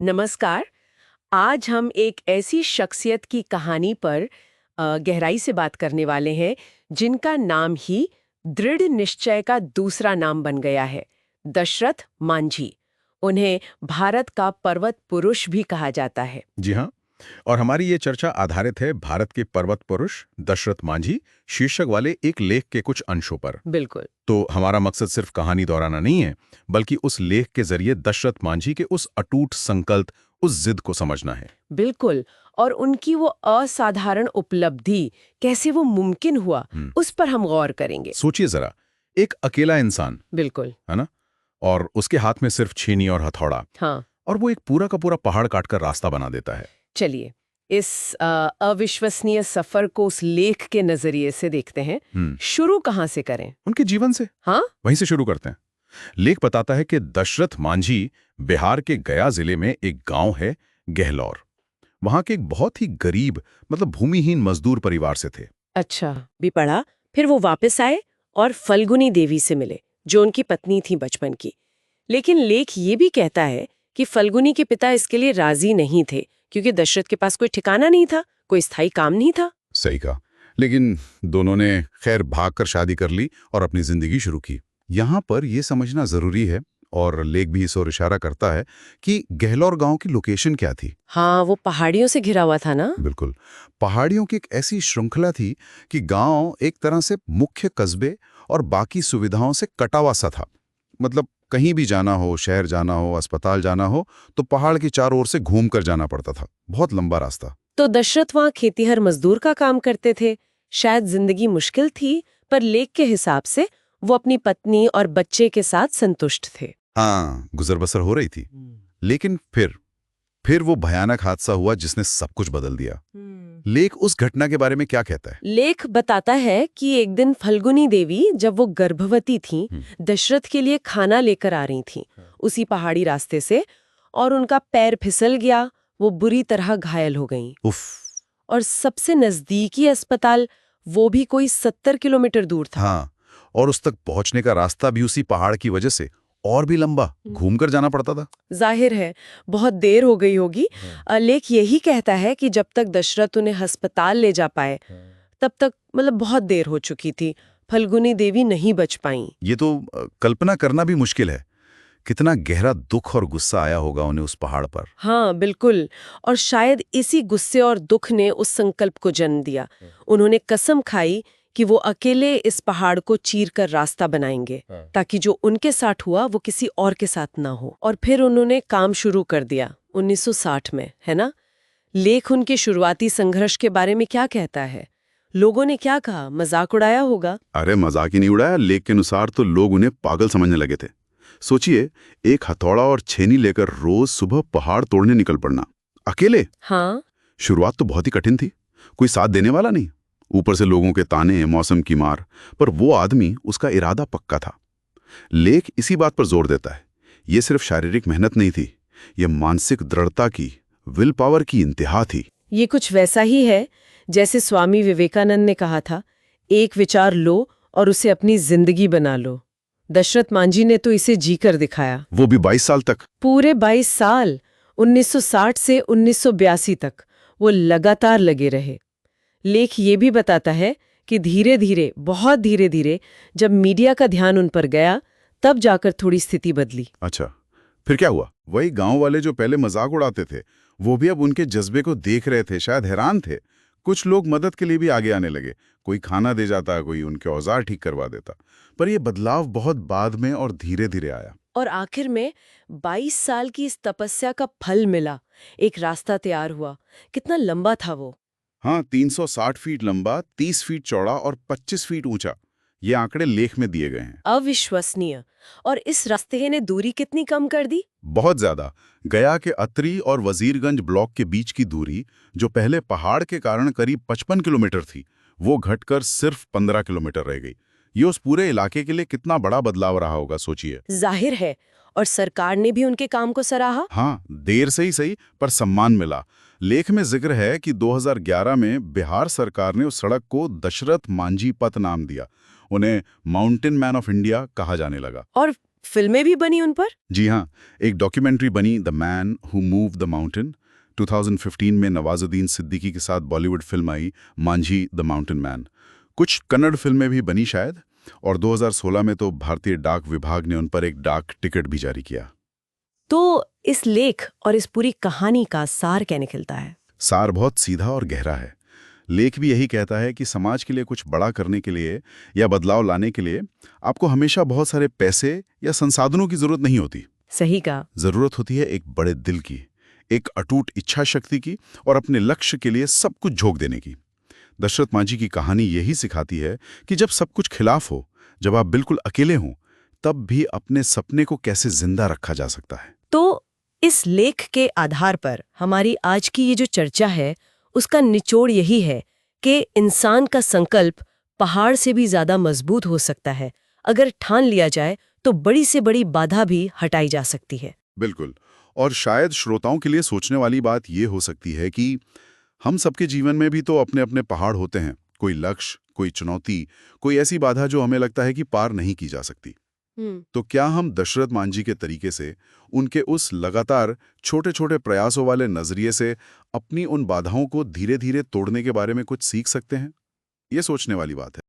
नमस्कार। आज हम एक ऐसी शख्सियत की कहानी पर गहराई से बात करने वाले हैं जिनका नाम ही दृढ़ निश्चय का दूसरा नाम बन गया है, दशरथ मांझी। उन्हें भारत का पर्वत पुरुष भी कहा जाता है। जी हाँ। और हमारी ये चर्चा आधारित है भारत के पर्वत पुरुष दशरथ मांझी शीर्षक वाले एक लेख के कुछ अंशों पर। बिल्कुल। तो हमारा मकसद सिर्फ कहानी दोहराना नहीं है, बल्कि उस लेख के जरिए दशरथ मांझी के उस अटूट संकल्प, उस जिद को समझना है। बिल्कुल। और उनकी वो असाधारण उपलब्धि कैसे वो मुमकिन हुआ, उस पर हम गौर करेंगे। सोचिए जरा, एक अकेला इंसान, बिल्कुल। है ना, और उसके हाथ में सिर्फ छेनी और हथौड़ा, हाँ। और वो एक पूरा का पूरा पहाड़ काटकर रास्ता बना देता है। चलिए इस अविश्वसनीय सफर को उस लेख के नजरिए से देखते हैं। शुरू कहाँ से करें? उनके जीवन से। हाँ, वहीं से शुरू करते हैं। लेख बताता है कि दशरथ मांझी बिहार के गया जिले में एक गांव है गहलौर। वहां के एक बहुत ही गरीब, मतलब भूमिहीन मजदूर परिवार से थे। अच्छा। भी पढ़ा। फिर वो वापस आए और फल्गुनी देवी से मिले, जो उनकी पत्नी थी बचपन की। लेकिन लेख ये भी कहता है कि फल्गुनी के पिता इसके लिए राजी नहीं थे, क्योंकि दशरथ के पास कोई ठिकाना नहीं था, कोई स्थायी काम नहीं था। सही कहा। लेकिन दोनों ने खैर भागकर शादी कर ली और अपनी जिंदगी शुरू की। यहाँ पर यह समझना जरूरी है, और लेख भी इस ओर इशारा करता है कि गहलौर गांव की लोकेशन क्या थी। हाँ, वो पहाड़ियों से घिरा हुआ था ना। बिल्कुल। पहाड़ियों की एक ऐसी श्रृंखला थी कि गांव एक तरह से मुख्य कस्बे और बाकी सुविधाओं से कटा हुआ सा था। मतलब कहीं भी जाना हो, शहर जाना हो, अस्पताल जाना हो, तो पहाड़ की चारों ओर से घूमकर जाना पड़ता था। बहुत लंबा रास्ता। तो दशरथ वहाँ खेतीहर मजदूर का काम करते थे। शायद जिंदगी मुश्किल थी, पर लेख के हिसाब से वो अपनी पत्नी और बच्चे के साथ संतुष्ट थे। हाँ, गुजर बसर हो रही थी। लेकिन फिर वो भयानक हादसा हुआ जिसने सब कुछ बदल दिया। लेख उस घटना के बारे में क्या कहता है? लेख बताता है कि एक दिन फल्गुनी देवी, जब वो गर्भवती थीं, दशरथ के लिए खाना लेकर आ रही थीं, उसी पहाड़ी रास्ते से, और उनका पैर फिसल गया। वो बुरी तरह घायल हो गईं। उफ। और सबसे नजदीकी अस्पताल वो भी कोई 70 किलोमीटर दूर था। हाँ, और उस तक पहुंचने का रास्ता भी उसी पहाड़ की वजह से और भी लंबा, घूमकर जाना पड़ता था। जाहिर है बहुत देर हो गई होगी। लेख यही कहता है कि जब तक दशरथ उन्हें अस्पताल ले जा पाए, तब तक मतलब बहुत देर हो चुकी थी। फल्गुनी देवी नहीं बच पाईं। ये तो कल्पना करना भी मुश्किल है। कितना गहरा दुख और गुस्सा आया होगा उन्हें उस पहाड़ पर। हाँ बिल्कुल। और शायद इसी गुस्से और दुख ने उस संकल्प को जन्म दिया। उन्होंने कसम खाई कि वो अकेले इस पहाड़ को चीर कर रास्ता बनाएंगे, ताकि जो उनके साथ हुआ वो किसी और के साथ ना हो। और फिर उन्होंने काम शुरू कर दिया 1960 में, है ना। लेख उनके शुरुआती संघर्ष के बारे में क्या कहता है? लोगों ने क्या कहा, मजाक उड़ाया होगा? अरे मजाक ही नहीं उड़ाया। लेख के अनुसार तो लोग उन्हें पागल समझने लगे थे। सोचिए, एक हथौड़ा और छेनी लेकर रोज सुबह पहाड़ तोड़ने निकल पड़ना, अकेले। हाँ। शुरुआत तो बहुत ही कठिन थी, कोई साथ देने वाला नहीं, ऊपर से लोगों के ताने, मौसम की मार। पर वो आदमी, उसका इरादा पक्का था। लेख इसी बात पर जोर देता है, ये सिर्फ शारीरिक मेहनत नहीं थी, ये मानसिक दृढ़ता की, विल पावर की इंतहा थी। ये कुछ वैसा ही है जैसे स्वामी विवेकानंद ने कहा था, एक विचार लो और उसे अपनी जिंदगी बना लो। दशरथ मांझी ने तो इसे जीकर दिखाया। वो भी 22 साल तक। पूरे 22 साल, 1960 से 1982 तक वो लगातार लगे रहे। लेख ये भी बताता है कि धीरे धीरे, बहुत धीरे धीरे, जब मीडिया का ध्यान उन पर गया, तब जाकर थोड़ी स्थिति बदली। अच्छा, फिर क्या हुआ? वही गांव वाले जो पहले मजाक उड़ाते थे, वो भी अब उनके जज्बे को देख रहे थे, शायद हैरान थे। कुछ लोग मदद के लिए भी आगे आने लगे। कोई खाना दे जाता, कोई उनके औजार ठीक करवा देता। पर यह बदलाव बहुत बाद में और धीरे धीरे आया। और आखिर में 22 साल की इस तपस्या का फल मिला। एक रास्ता तैयार हुआ। कितना लंबा था वो? हाँ, 360 फीट लंबा, 30 फीट चौड़ा और 25 फीट ऊंचा। ये आंकड़े लेख में दिए गए हैं। अविश्वसनीय। और इस रास्ते ने दूरी कितनी कम कर दी? बहुत ज्यादा। गया के अतरी और वजीरगंज ब्लॉक के बीच की दूरी, जो पहले पहाड़ के कारण करीब 55 किलोमीटर थी, वो घटकर सिर्फ 15 किलोमीटर रह गई। ये उस पूरे इलाके के लिए कितना बड़ा बदलाव रहा होगा, सोचिए। जाहिर है। और सरकार ने भी उनके काम को सराहा। हाँ, देर से ही सही, पर सम्मान मिला। लेख में जिक्र है कि 2011 में बिहार सरकार ने उस सड़क को दशरथ मांझी पथ नाम दिया। उन्हें माउंटेन मैन ऑफ इंडिया कहा जाने लगा। और फिल्में भी बनी उन पर? जी हाँ, एक डॉक्यूमेंट्री बनी the man who move the mountain. 2015 में नवाजुद्दीन सिद्दीकी के साथ Bollywood film I Manjhi the mountain man. कुछ कन्नड़ फिल्में भी बनी शायद, और 2016 में तो भारतीय डाक विभाग ने उन पर एक डाक टिकट भी जारी किया। तो इस लेख और इस पूरी कहानी का सार क्या निकलता है? सार बहुत सीधा और गहरा है। लेख भी यही कहता है कि समाज के लिए कुछ बड़ा करने के लिए या बदलाव लाने के लिए आपको हमेशा बहुत सारे पैसे या संसाधनों की जरूरत नहीं होती। सही कहा। जरूरत होती है एक बड़े दिल की, एक अटूट इच्छा शक्ति की, और अपने लक्ष्य के लिए सब कुछ झोंक देने की। दशरथ मांझी की कहानी यही सिखाती है कि जब सब कुछ खिलाफ हो, जब आप बिल्कुल अकेले हों, तब भी अपने सपने को कैसे जिंदा रखा जा सकता है। तो इस लेख के आधार पर हमारी आज की ये जो चर्चा है, उसका निचोड़ यही है कि इंसान का संकल्प पहाड़ से भी ज्यादा मजबूत हो सकता है। अगर ठान लिया जाए तो बड़ी से बड़ी बाधा भी हटाई जा सकती है। बिल्कुल। और शायद श्रोताओं के लिए सोचने वाली बात यह हो सकती है कि हम सबके जीवन में भी तो अपने अपने पहाड़ होते हैं। कोई लक्ष्य, कोई चुनौती, कोई ऐसी बाधा जो हमें लगता है कि पार नहीं की जा सकती। तो क्या हम दशरथ मांझी के तरीके से, उनके उस लगातार छोटे छोटे प्रयासों वाले नजरिए से अपनी उन बाधाओं को धीरे धीरे तोड़ने के बारे में कुछ सीख सकते हैं? ये सोचने वाली बात है।